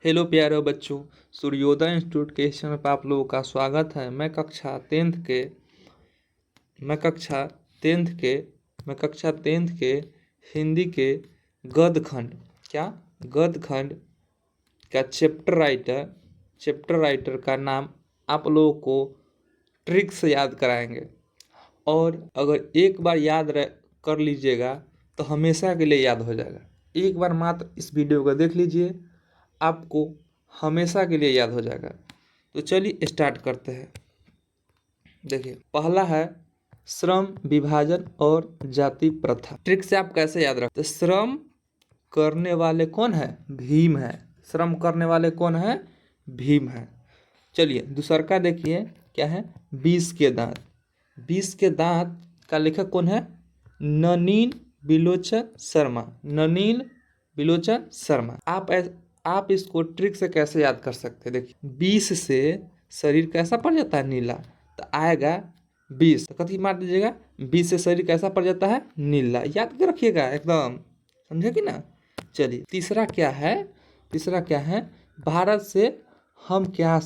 Hello प्यारे बच्चों, सूर्योदय इंस्टीट्यूट के इस चैनल पर आप लोगों का स्वागत है। मैं कक्षा टेंथ के हिंदी के गद्य खंड का चैप्टर राइटर का नाम आप लोगों को ट्रिक से याद कराएंगे। और अगर एक बार कर लीजिएगा तो हमेशा के लिए याद हो जाएगा। एक बार मात्र इस वीडियो को देख लीजिए, आपको हमेशा के लिए याद हो जाएगा। तो चलिए स्टार्ट करते हैं। देखिए, पहला है श्रम विभाजन और जाति प्रथा। ट्रिक से आप कैसे याद रखते? श्रम करने वाले कौन है? भीम है। श्रम करने वाले कौन है? भीम है। चलिए दूसरा का देखिए, क्या है? 20 के दांत। 20 के दांत का लेखक कौन है? ननील बिलोचन शर्मा। आप इसको ट्रिक से कैसे याद कर सकते हैं? देखिए, 20 से शरीर कैसा पड़ जाता है? नीला। तो आएगा 20, तो कथी मार दीजिएगा? 20 से शरीर कैसा पड़ जाता है? नीला। याद कर रखिएगा एकदम, समझे कि ना? चलिए तीसरा क्या है? भारत से हम क्या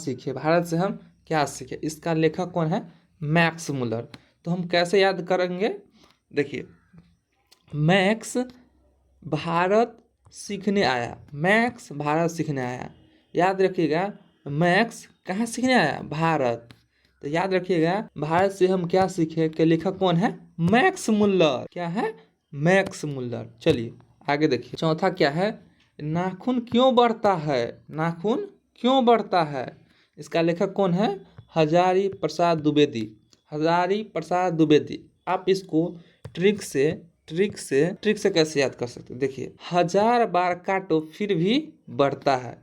सीखे? इसका लेखक कौन है? Max Muller. तो हम कैसे याद करेंगे? देखिए, मैक्स भारत सीखने आया। याद रखिएगा, मैक्स कहाँ सीखने आया? भारत। तो याद रखिएगा, भारत से हम क्या सीखे के लेखक कौन है? Max Muller. क्या है? Max Muller. चलिए आगे देखिए, चौथा क्या है? नाखून क्यों बढ़ता है? इसका लेखक कौन है? हजारी प्रसाद द्विवेदी। आप इसको ट्रिक से कैसे याद कर सकते हैं? देखिए, 1000 बार काटो फिर भी बढ़ता है।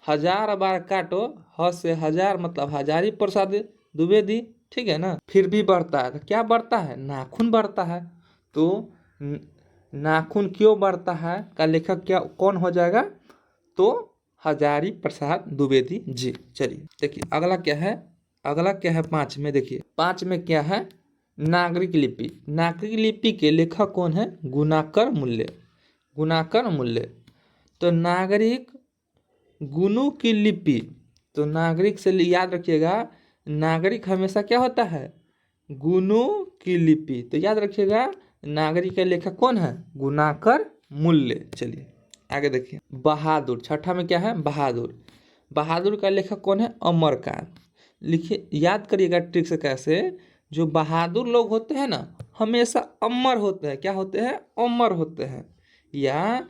1000 बार काटो, ह से 1000 मतलब हजारी प्रसाद द्विवेदी, ठीक है ना? फिर भी बढ़ता है। तो क्या बढ़ता है? नाखून बढ़ता है। तो नाखून क्यों बढ़ता है का लेखक कौन हो जाएगा? तो हजारी प्रसाद द्विवेदी जी। चलिए देखिए, अगला क्या है? 5 में देखिए, 5 में क्या है? नागरिक लिपि के लेखक कौन है? गुणाकर मूल्य। तो नागरिक गुणों की लिपि। तो नागरिक से याद रखिएगा, नागरिक हमेशा क्या होता है? गुणों की लिपि। तो याद रखिएगा, नागरिक के लेखक कौन है? गुणाकर मूल्य। चलिए आगे देखिए, बहादुर। छठा में क्या है? बहादुर का लेखक कौन है? अमरकांत। लिखिए, याद करिएगा ट्रिक से कैसे। जो बहादुर लोग होते हैं ना, हमेशा अमर होते हैं। क्या होते हैं? अमर होते हैं। या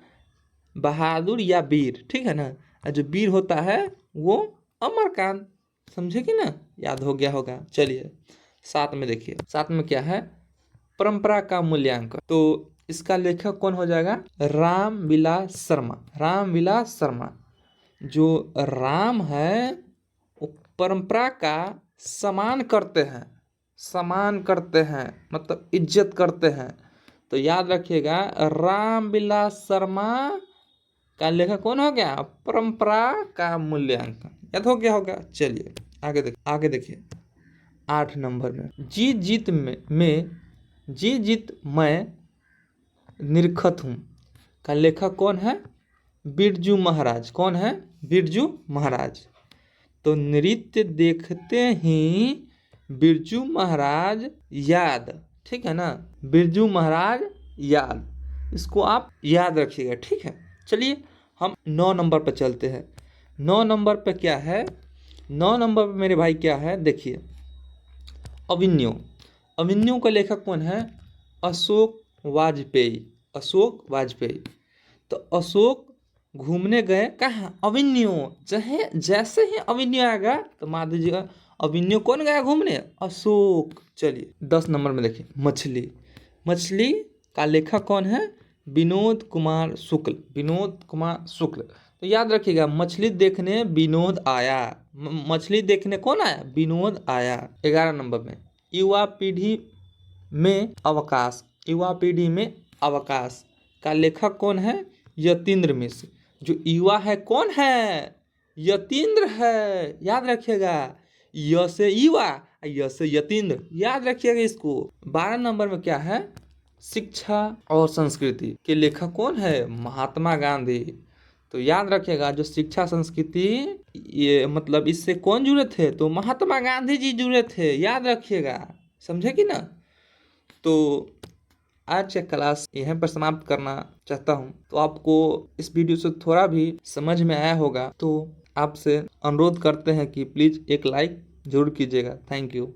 बहादुर या वीर, ठीक है ना? जो वीर होता है वो अमरकांत। समझे कि ना? याद हो गया होगा। चलिए 7 में देखिए, 7 में क्या है? परंपरा का मूल्यांकन। तो इसका लेखक कौन हो जाएगा? रामविलास शर्मा। जो राम है वो परंपरा का सम्मान करते हैं, मतलब इज्जत करते हैं। तो याद रखिएगा, रामविलास शर्मा का लेखक कौन हो गया? परंपरा का मूल्यांकन। याद हो गया होगा। चलिए आगे देखिए 8 नंबर में, जीत मैं निरखत हूँ का लेखक कौन है? बिरजू महाराज। कौन है? बिरजू महाराज। तो नृत्य देखते ही बिरजू महाराज याद, ठीक है ना? बिरजू महाराज याद, इसको आप याद रखिएगा, ठीक है? चलिए हम 9 नंबर पर चलते हैं। 9 नंबर पे क्या है? 9 नंबर पे मेरे भाई क्या है? देखिए, अभिन्यो का लेखक कौन है? अशोक वाजपेयी। तो अशोक घूमने गए कहाँ? अभिन्यो। जैसे ही अभिन्यो आएगा तो मान दीजिएगा, अभिन्यो कौन गया घूमने? अशोक। चलिए 10 नंबर में देखिए, मछली का लेखक कौन है? विनोद कुमार शुक्ल। तो याद रखिएगा, मछली देखने विनोद आया। मछली देखने कौन आया? विनोद आया। 11 नंबर में, युवा पीढ़ी में अवकाश का लेखक कौन है? यतीन्द्र मिश्र। जो युवा है कौन है? यतीन्द्र है। याद रखिएगा, य से युवा, य से यतीन्द्र। याद रखिएगा इसको। 12 नंबर में क्या है? शिक्षा और संस्कृति के लेखक कौन है? महात्मा गांधी। तो याद रखिएगा, जो शिक्षा संस्कृति, ये मतलब इससे कौन जुड़े थे? तो महात्मा गांधी जी जुड़े थे, याद रखिएगा, समझे कि ना। तो आज का क्लास यहीं पर समाप्त करना चाहता हूँ। तो आपको इस वीडियो से थोड़ा भी समझ में आया होगा, तो आपसे अनुरोध करते हैं कि प्लीज़ एक लाइक जरूर कीजिएगा। Thank you.